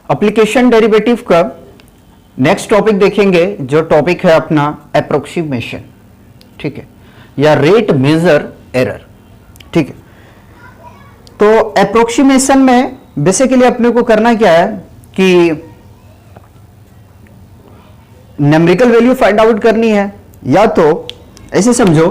Application derivative का next topic देखेंगे, जो टॉपिक है अपना अप्रोक्सीमेशन, ठीक है, या रेट मेजर एरर, ठीक है। तो अप्रोक्सीमेशन में बेसिकली अपने को करना क्या है कि न्यूमेरिकल वैल्यू फाइंड आउट करनी है, या तो ऐसे समझो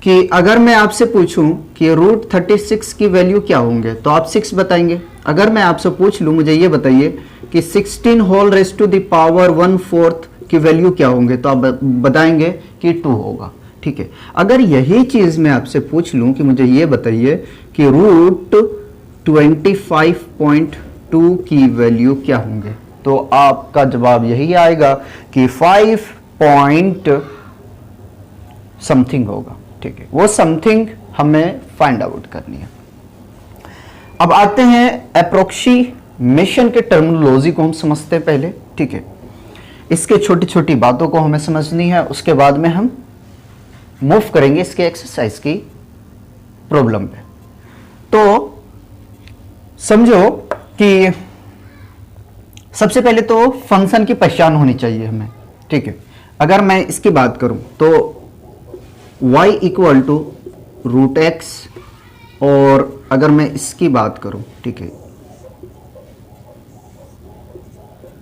कि अगर मैं आपसे पूछूं कि √36 की वैल्यू क्या होंगे तो आप 6 बताएंगे। अगर मैं आपसे पूछ लूं मुझे ये बताइए कि 16 whole raise to the power 1/4 की वैल्यू क्या होंगे तो आप बताएंगे कि 2 होगा, ठीक है। अगर यही चीज मैं आपसे पूछ लूं कि मुझे ये बताइए कि √25.2 की वैल्यू क्या होंगे तो आपका जवाब यही आएगा कि 5 पॉइंट समथिंग होगा, ठीक है। वो समथिंग हमें फाइंड आउट करनी है। अब आते हैं अप्रोक्सीमेशन के टर्मिनोलॉजी को हम समझते हैं पहले, ठीक है। इसके छोटी छोटी बातों को हमें समझनी है, उसके बाद में हम मूव करेंगे इसके एक्सरसाइज की प्रॉब्लम पे। तो समझो कि सबसे पहले तो फंक्शन की पहचान होनी चाहिए हमें, ठीक है। अगर मैं इसकी बात करूं तो y इक्वल टू √x, और अगर मैं इसकी बात करूं, ठीक है,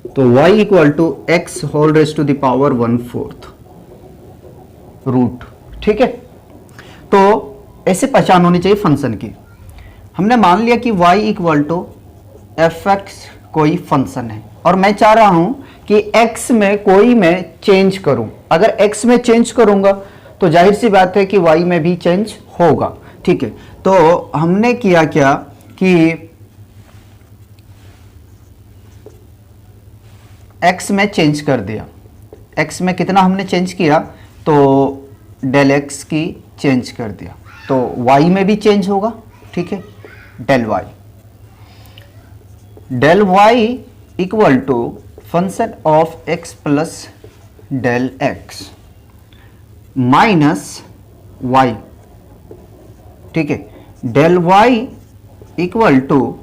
तो y equal to x whole raise to the power 1/4 root, ठीक है। तो ऐसे पहचान होनी चाहिए फंक्शन की। हमने मान लिया कि y इक्वल टू fx कोई फंक्शन है और मैं चाह रहा हूं कि x में कोई मैं चेंज करूं। अगर x में चेंज करूंगा तो जाहिर सी बात है कि y में भी चेंज होगा, ठीक है। तो हमने किया क्या कि x में चेंज कर दिया। x में कितना हमने चेंज किया तो डेल x की चेंज कर दिया, तो y में भी चेंज होगा, ठीक है, del y equal to function of x plus del x minus y, ठीक है, del y equal to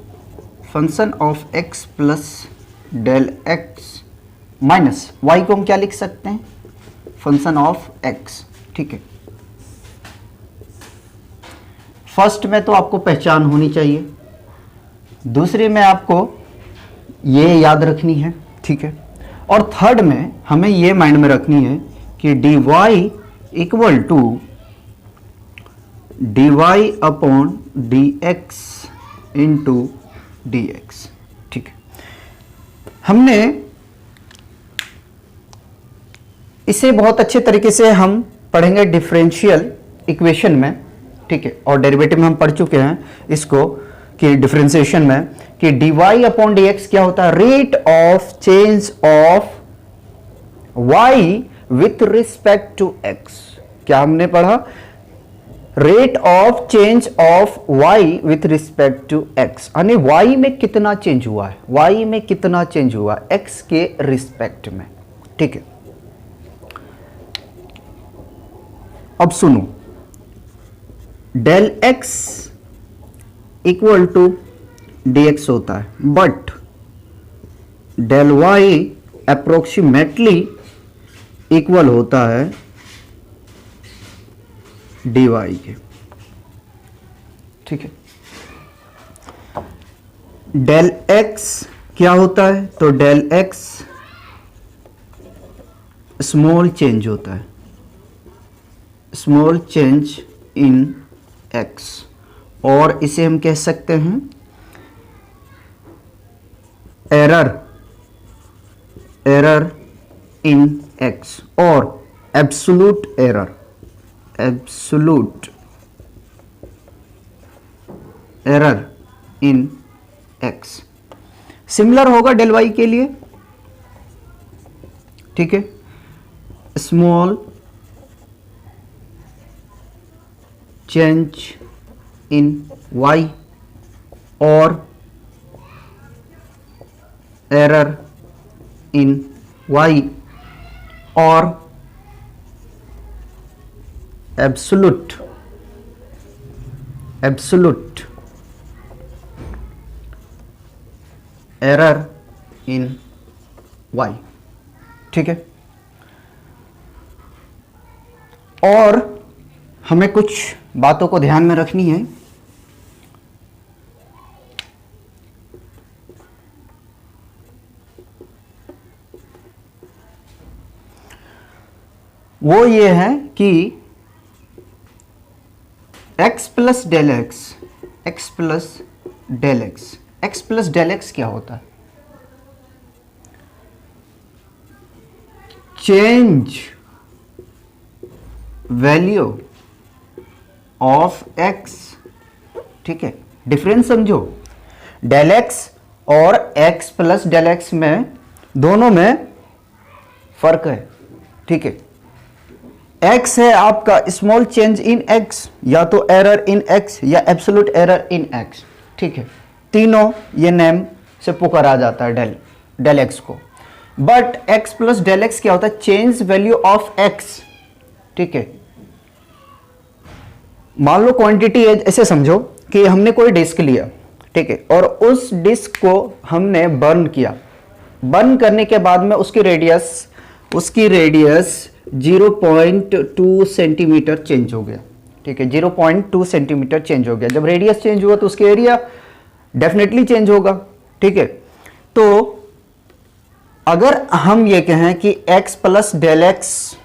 function of x plus del x minus y को हम क्या लिख सकते हैं, फंक्शन ऑफ x, ठीक है। फर्स्ट में तो आपको पहचान होनी चाहिए, दूसरे में आपको ये याद रखनी है, ठीक है, और थर्ड में हमें ये माइंड में रखनी है कि dy equal to dy upon dx into dx, ठीक है। हमने इसे बहुत अच्छे तरीके से हम पढ़ेंगे डिफरेंशियल इक्वेशन में, ठीक है, और डेरिवेटिव में हम पढ़ चुके हैं इसको कि डिफरेंशिएशन में कि dy अपॉन dx क्या होता है, rate of change of y with respect to x। क्या हमने पढ़ा, rate of change of y with respect to x, यानी y में कितना चेंज हुआ है, y में कितना चेंज हुआ x के रिस्पेक्ट में, ठीक है। अब सुनो, del x equal to dx होता है, but del y approximately equal होता है dy के, ठीक है। डेल x क्या होता है तो डेल x स्मॉल चेंज होता है, स्मॉल चेंज इन x, और इसे हम कह सकते हैं एरर इन x, और absolute error in x similar होगा डेल y के लिए, ठीक है, स्मॉल चेंज इन y और एरर इन y और एब्सोल्यूट एरर इन y, ठीक है। और हमें कुछ बातों को ध्यान में रखनी है। वो ये है कि x plus del x, x plus del x, x plus del x क्या होता है? चेंज वैल्यू ऑफ x, ठीक है। डिफरेंस समझो, डेल एक्स और x प्लस डेल एक्स में दोनों में फर्क है, ठीक है। x है आपका स्मॉल चेंज इन x, या तो एरर इन x या एब्सोल्यूट एरर इन x, ठीक है। तीनों ये नेम से पुकारा जाता है डेल x को। But x plus del x क्या होता है? चेंज वैल्यू ऑफ x, ठीक है। मान लो क्वांटिटी है, ऐसे समझो कि हमने कोई डिस्क लिया, ठीक है, और उस डिस्क को हमने बर्न किया। बर्न करने के बाद में उसकी रेडियस 0.2 सेंटीमीटर चेंज हो गया, ठीक है। 0.2 सेंटीमीटर चेंज हो गया। जब रेडियस चेंज हुआ तो उसके एरिया डेफिनेटली चेंज होगा, ठीक है। तो अगर हम ये कहें कि x प्लस डेल एक्स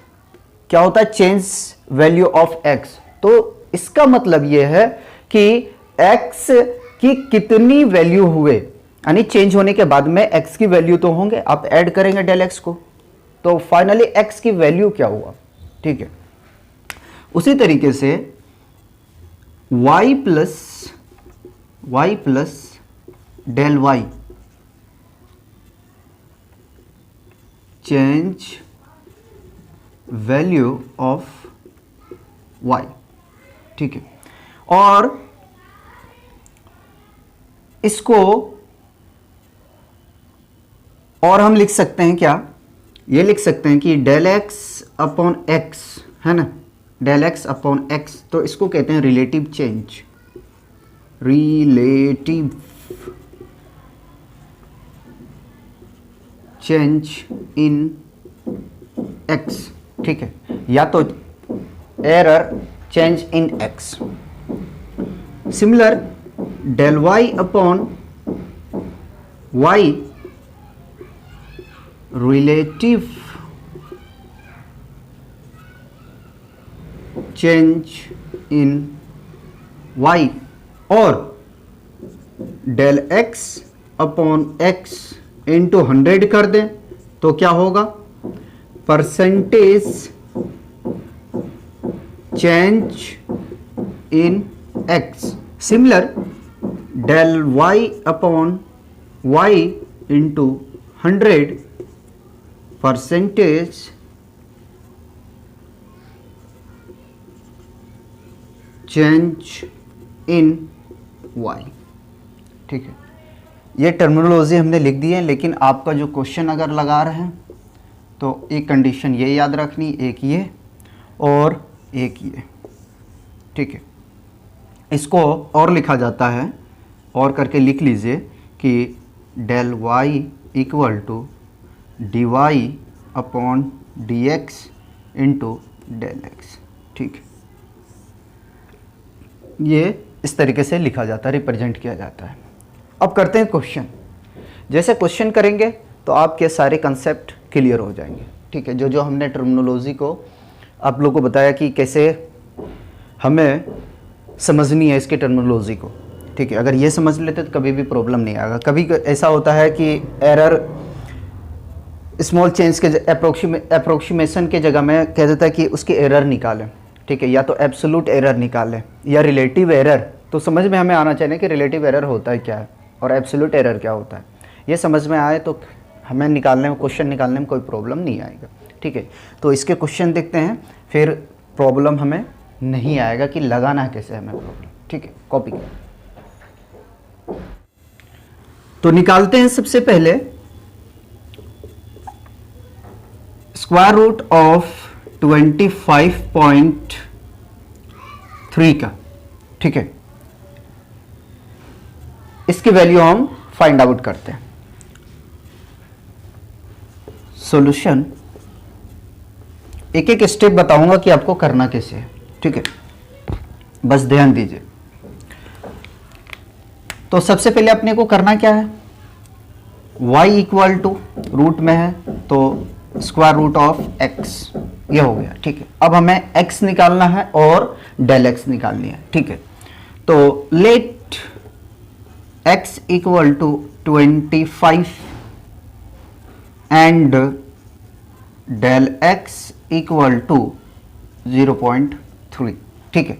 क्या होता है? चेंज वैल्यू ऑफ x, तो इसका मतलब ये है कि x की कितनी वैल्यू हुए, यानी चेंज होने के बाद में x की वैल्यू तो होंगे, आप ऐड करेंगे डेल x को, तो फाइनली x की वैल्यू क्या हुआ, ठीक है। उसी तरीके से y plus del y, change value of y, ठीक है। और इसको और हम लिख सकते हैं क्या? ये लिख सकते हैं कि डेल एक्स अपॉन एक्स, है ना, डेल एक्स अपॉन एक्स, तो इसको कहते हैं relative change, relative change in X, ठीक है, या तो error change in X. Similar del Y upon Y, relative change in Y, और del X upon X into 100 कर दें तो क्या होगा? Percentage change in X. Similar del Y upon Y into 100 percentage change in Y, ठीक है। ये terminology हमने लिख दी है, लेकिन आपका जो क्वेश्चन अगर लगा रहे हैं तो एक कंडीशन ये याद रखनी, एक ये और एक ये, ठीक है। इसको और लिखा जाता है, और करके लिख लीजिए कि del y equal to d y upon d x into del x, ठीक है। ये इस तरीके से लिखा जाता है, रिप्रेजेंट किया जाता है। अब करते हैं क्वेश्चन। जैसे क्वेश्चन करेंगे तो आपके सारे कंसेप्ट क्लियर हो जाएंगे, ठीक है। जो जो हमने टर्मिनोलॉजी को आप लोगों को बताया कि कैसे हमें समझनी है इसकी टर्मिनोलॉजी को, ठीक है। अगर ये समझ लेते तो कभी भी प्रॉब्लम नहीं आएगा। कभी ऐसा होता है कि एरर स्मॉल चेंज के अप्रोक्सीमेशन के जगह में कह देता है कि उसकी एरर निकालें, ठीक है, या तो एब्सोल्यूट एरर निकालें या रिलेटिव एरर। तो समझ में हमें आना चाहिए कि रिलेटिव एरर होता है क्या है और एब्सोल्यूट एरर क्या होता है। ये समझ में आए तो हमें निकालने में, क्वेश्चन निकालने में कोई प्रॉब्लम नहीं आएगा, ठीक है। तो इसके क्वेश्चन देखते हैं, फिर प्रॉब्लम हमें नहीं आएगा कि लगाना कैसे हमें प्रॉब्लम, ठीक है। कॉपी तो निकालते हैं। सबसे पहले स्क्वायर रूट ऑफ 25.3 का, ठीक है, इसकी वैल्यू हम फाइंड आउट करते हैं। सॉल्यूशन एक एक स्टेप बताऊंगा कि आपको करना कैसे है, ठीक है, बस ध्यान दीजिए। तो सबसे पहले अपने को करना क्या है, y इक्वल टू रूट में है तो स्क्वायर रूट ऑफ x, ये हो गया, ठीक है। अब हमें x निकालना है और डेल x निकालनी है, ठीक है। तो let x equal to 25 and del x equal to 0.3, ठीक है।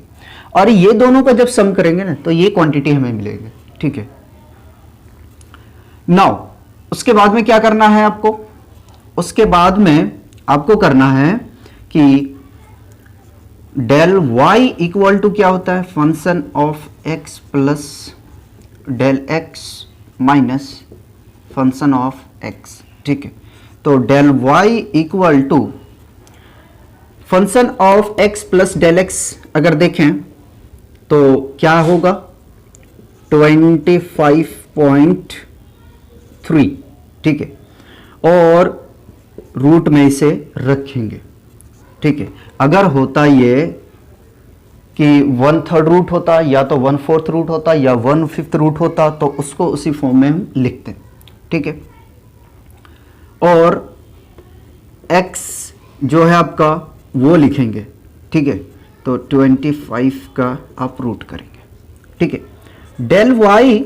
और ये दोनों का जब सम करेंगे ना तो ये क्वांटिटी हमें मिलेगी, ठीक है। नाउ उसके बाद में क्या करना है आपको, उसके बाद में आपको करना है कि डेल y इक्वल टू क्या होता है, function of x plus del x minus function of x, ठीक है। तो del y equal to function of x plus del x अगर देखें तो क्या होगा 25.3, ठीक है, और रूट में इसे रखेंगे, ठीक है। अगर होता ये कि 1/3 रूट होता या तो 1/4 रूट होता या 1/5 रूट होता तो उसको उसी फॉर्म में हम लिखते, ठीक है। और x जो है आपका वो लिखेंगे, ठीक है। तो 25 का आप रूट करेंगे, ठीक है। Del y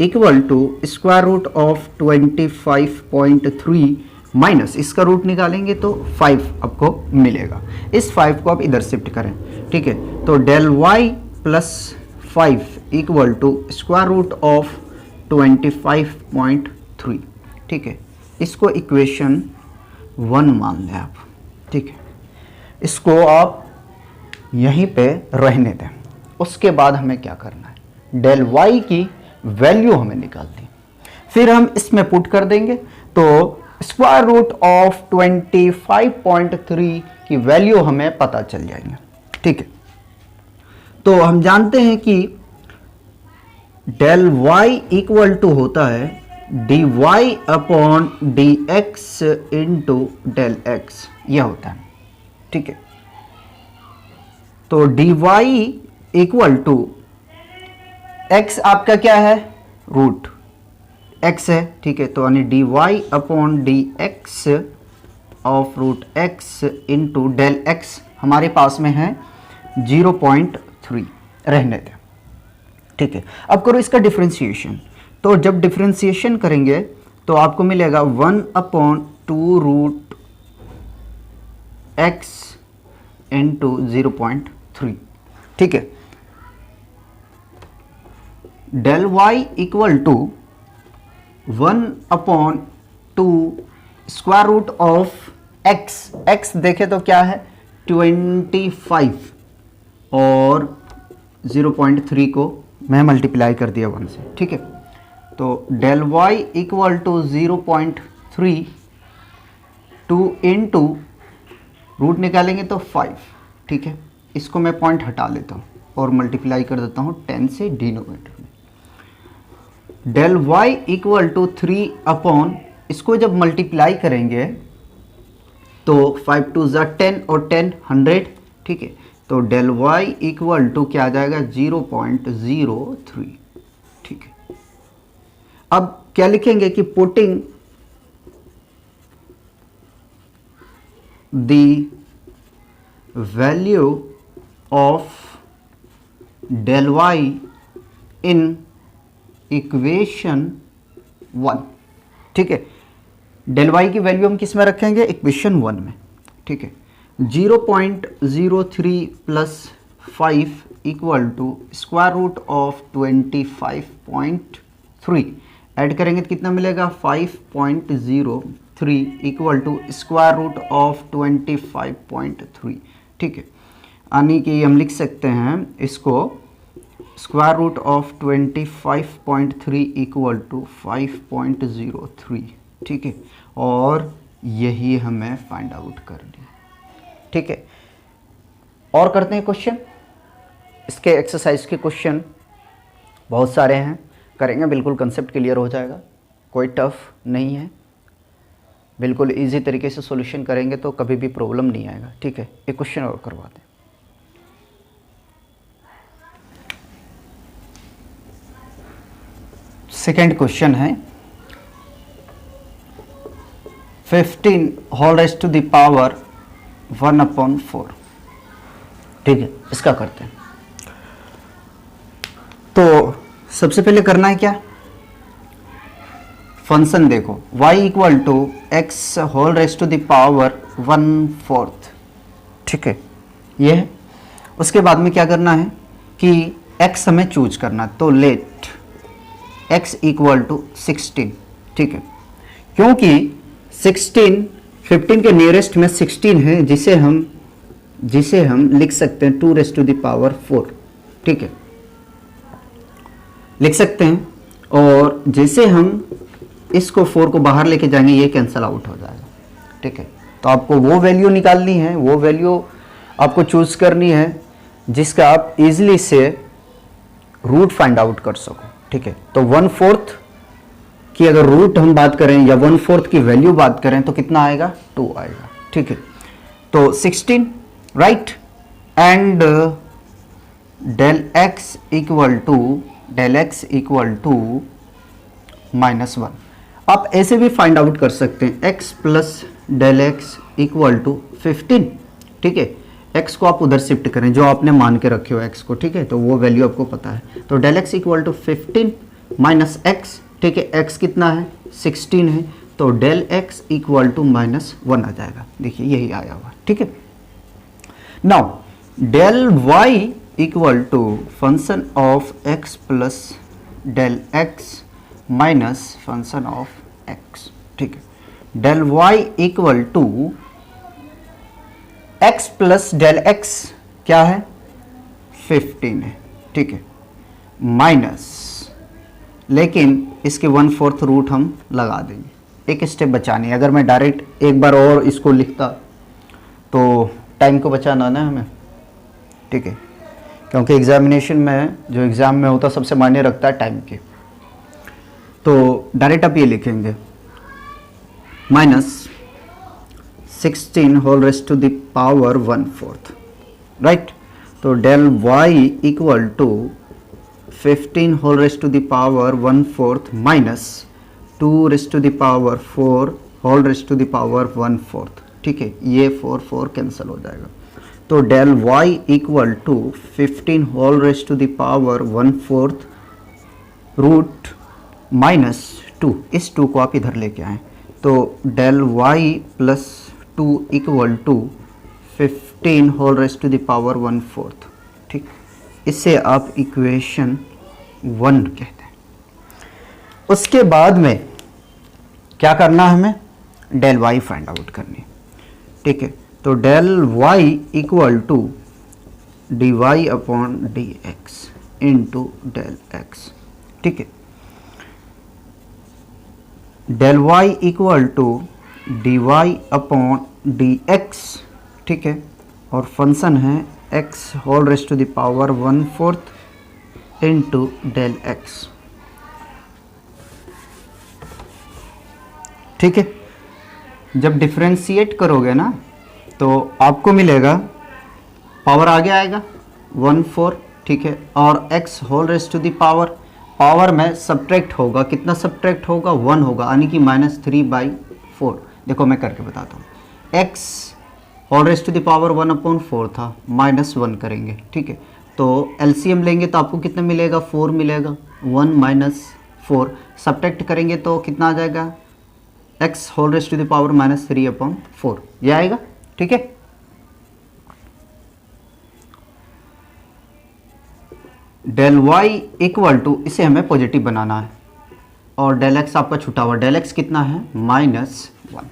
equal to square root of 25.3 minus इसका रूट निकालेंगे तो 5 आपको मिलेगा। इस 5 को आप इधर शिफ्ट करें, ठीक है। तो del y plus 5 equal to square root of 25.3, ठीक है। इसको इक्वेशन 1 मान लें आप, ठीक है। इसको आप यहीं पे रहने दें। उसके बाद हमें क्या करना है, डेल y की वैल्यू हमें निकालनी है, फिर हम इसमें पुट कर देंगे तो स्क्वायर रूट ऑफ 25.3 की वैल्यू हमें पता चल जाएंगे, ठीक है। तो हम जानते हैं कि डेल y इक्वल टू होता है dy upon dx into del x, यह होता है, ठीक है। तो dy इक्वल टू x आपका क्या है, रूट x है, ठीक है। तो यानी dy upon dx of root x into del x हमारे पास में है 0.3, रहने दें, ठीक है। अब करो इसका डिफरेंशिएशन। तो जब डिफरेंशिएशन करेंगे तो आपको मिलेगा 1/2 रूट x इंटू 0.3, ठीक है। Del y equal to 1/2 square root of x देखे तो क्या है 25 और 0.3 को मैं मल्टीप्लाई कर दिया 1 से, ठीक है। तो del y equal to 0.3 2 into root निकालेंगे तो 5, ठीक है। इसको मैं पॉइंट हटा लेता हूँ और मल्टीप्लाई कर देता हूँ 10 से डिनोमिनेटर में। Del y equal to 3 upon, इसको जब मल्टीप्लाई करेंगे तो 5 2 ज़ा 10 और 10 100, ठीक है। तो डेल y इक्वल टू क्या आ जाएगा 0.03, ठीक है। अब क्या लिखेंगे कि putting the value of del y in equation 1, ठीक है। डेल y की वैल्यू हम किस में रखेंगे, इक्वेशन 1 में, ठीक है। 0.03 plus 5 equal to square root of 25.3 add करेंगे तो कितना मिलेगा 5.03 equal to square root of 25.3, ठीक है। यानी कि हम लिख सकते हैं इसको square root of 25.3 equal to 5.03, ठीक है। और यही हमें फाइंड आउट करनी है, ठीक है। और करते हैं क्वेश्चन, इसके एक्सरसाइज के क्वेश्चन बहुत सारे हैं, करेंगे, बिल्कुल कंसेप्ट क्लियर हो जाएगा, कोई टफ नहीं है। बिल्कुल इजी तरीके से सॉल्यूशन करेंगे तो कभी भी प्रॉब्लम नहीं आएगा। ठीक है, एक क्वेश्चन और करवा दें। सेकेंड क्वेश्चन है 15 whole raise to the power 1/4। ठीक है, इसका करते हैं। तो सबसे पहले करना है क्या, फंक्शन देखो y equal to x whole raise to the power 1/4। ठीक है, ये है। उसके बाद में क्या करना है कि x हमें चूज करना, तो लेट x इक्वल टू 16। ठीक है, क्योंकि 16 15 के नियरेस्ट में 16 है, जिसे हम लिख सकते हैं 2 रेज़ टू द पावर 4। ठीक है, लिख सकते हैं। और जैसे हम इसको 4 को बाहर लेके जाएंगे ये कैंसल आउट हो जाएगा। ठीक है, तो आपको वो वैल्यू निकालनी है, वो वैल्यू आपको चूज करनी है जिसका आप इजीली से रूट फाइंड आउट कर सको। ठीक है, तो 1/4 की अगर रूट हम बात करें या 1/4 की वैल्यू बात करें तो कितना आएगा, 2 आएगा। ठीक है, तो 16 right, and del x equal to -1। आप ऐसे भी फाइंड आउट कर सकते हैं, x plus del x equal to 15। ठीक है, x को आप उधर शिफ्ट करें जो आपने मान के रखे हो x को। ठीक है, तो वो वैल्यू आपको पता है, तो del x equal to 15 minus x. ठीक है, x कितना है, 16 है, तो डेल एक्स इक्वल टू -1 आ जाएगा। देखिए यही आया हुआ। ठीक है, now del y equal to function of x plus del x minus function of x। ठीक है, del y equal to x plus del x क्या है, 15 है। ठीक है, माइनस, लेकिन इसके 1/4 रूट हम लगा देंगे, एक स्टेप बचानी। अगर मैं डायरेक्ट एक बार और इसको लिखता तो टाइम को बचाना ना हमें। ठीक है, क्योंकि एग्जामिनेशन में जो एग्ज़ाम में होता सबसे मायने रखता है टाइम के। तो डायरेक्ट आप ये लिखेंगे -16 whole raise to the power 1/4 right. तो del y equal to 15 whole raise to the power 1/4 minus 2 raise to the power 4 whole raise to the power 1/4। ठीक है, ये 4 कैंसिल हो जाएगा। तो del y equal to 15 whole raise to the power 1/4 root -2, इस 2 को आप इधर लेके आए, तो del y plus 2 equal to 15 whole raise to the power 1/4। ठीक, इसे आप इक्वेशन 1 कहते हैं। उसके बाद में क्या करना है, हमें डेल y फाइंड आउट करनी है। ठीक है, तो del y equal to dy upon dx into del x। ठीक है, del y equal to dy upon dx। ठीक है, और फंक्शन है x whole raise to the power 1/4 into del x। ठीक है, जब डिफ्रेंशिएट करोगे ना तो आपको मिलेगा, पावर आगे आएगा 1/4। ठीक है, और x whole raise to the power में सब्ट्रैक्ट होगा, कितना सब्ट्रैक्ट होगा, 1 होगा, यानी कि -3/4। देखो मैं करके बताता हूँ, x whole raise to the power 1/4 था, -1 करेंगे। ठीक है, तो एलसीएम लेंगे तो आपको कितना मिलेगा, 4 मिलेगा, 1 - 4 सब्ट्रैक्ट करेंगे तो कितना आ जाएगा, x whole raise to the power -3/4 ये आएगा। ठीक है, डेल y इक्वल टू, इसे हमें पॉजिटिव बनाना है, और डेल x आपका छुटा हुआ, डेल x कितना है, -1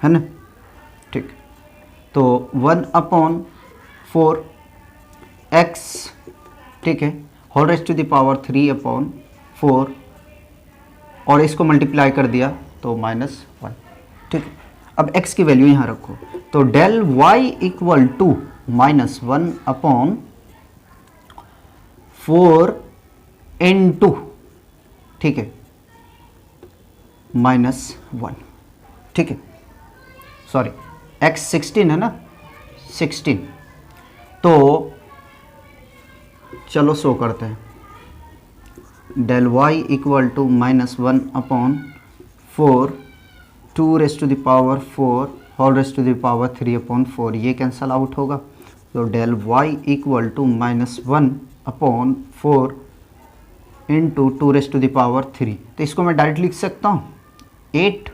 है ना। ठीक, तो 1/4 x, ठीक है, whole raise to the power 3/4, और इसको मल्टीप्लाई कर दिया तो -1। ठीक, अब x की वैल्यू यहाँ रखो, तो del y equal to -1/4 into, ठीक है, -1। ठीक है, सॉरी x 16 है ना, 16, तो चलो शो करते हैं, del y equal to -1/4 2⁴ whole raised to the power 3/4, ये कैंसल आउट होगा, तो del y equal to -1/4 into 2⁻3, तो इसको मैं डायरेक्ट लिख सकता हूँ 8,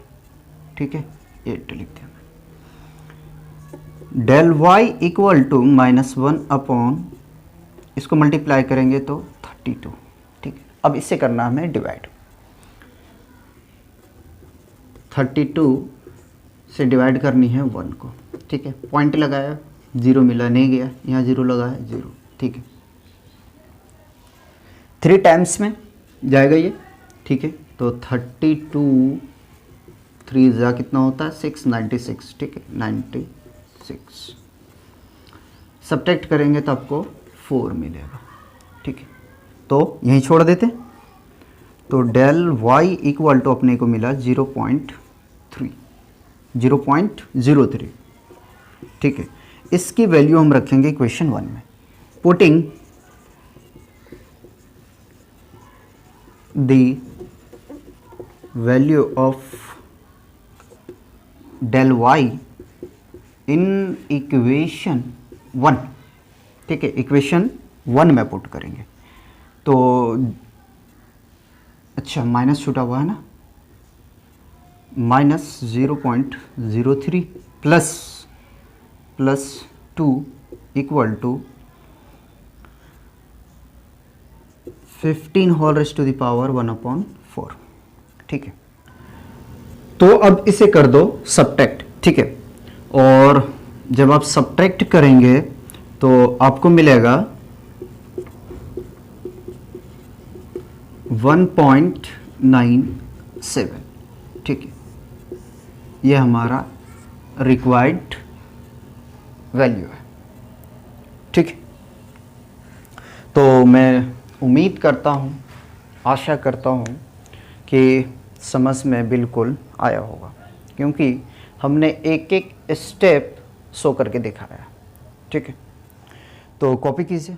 ठीक है, 8 लिख दिया। डेल y इक्वल टू -1 इसको मल्टीप्लाई करेंगे तो 32, ठीक है। अब इससे करना हमें डिवाइड, 32 से डिवाइड करनी है 1 को, ठीक है। पॉइंट लगाया, 0 मिला, नहीं गया, यहाँ 0 लगाया, 0, ठीक है। 3 टाइम्स में जाएगा ये, ठीक है। तो 32 3 जा कितना होता है 6, 96, ठीक है, 96। सब्ट्रैक्ट करेंगे तो आपको 4 मिलेगा, ठीक है। तो यहीं छोड़ देते, तो डेल y इक्वल टू अपने को मिला 0.03, ठीक है। इसकी वैल्यू हम रखेंगे इक्वेशन 1 में, putting the value of del y in equation 1, ठीक है, इक्वेशन 1 में पुट करेंगे। तो अच्छा माइनस छूटा हुआ है ना, -0.03 plus 2 equal to 15 whole raised to the power 1/4, ठीक है। तो अब इसे कर दो सब्ट्रैक्ट, ठीक है। और जब आप सब्ट्रैक्ट करेंगे तो आपको मिलेगा 1.97, ठीक है। ये हमारा रिक्वायर्ड वैल्यू है, ठीक है। तो मैं उम्मीद करता हूँ, आशा करता हूँ कि समझ में बिल्कुल आया होगा, क्योंकि हमने एक एक स्टेप शो करके दिखाया, ठीक है। तो कॉपी कीजिए।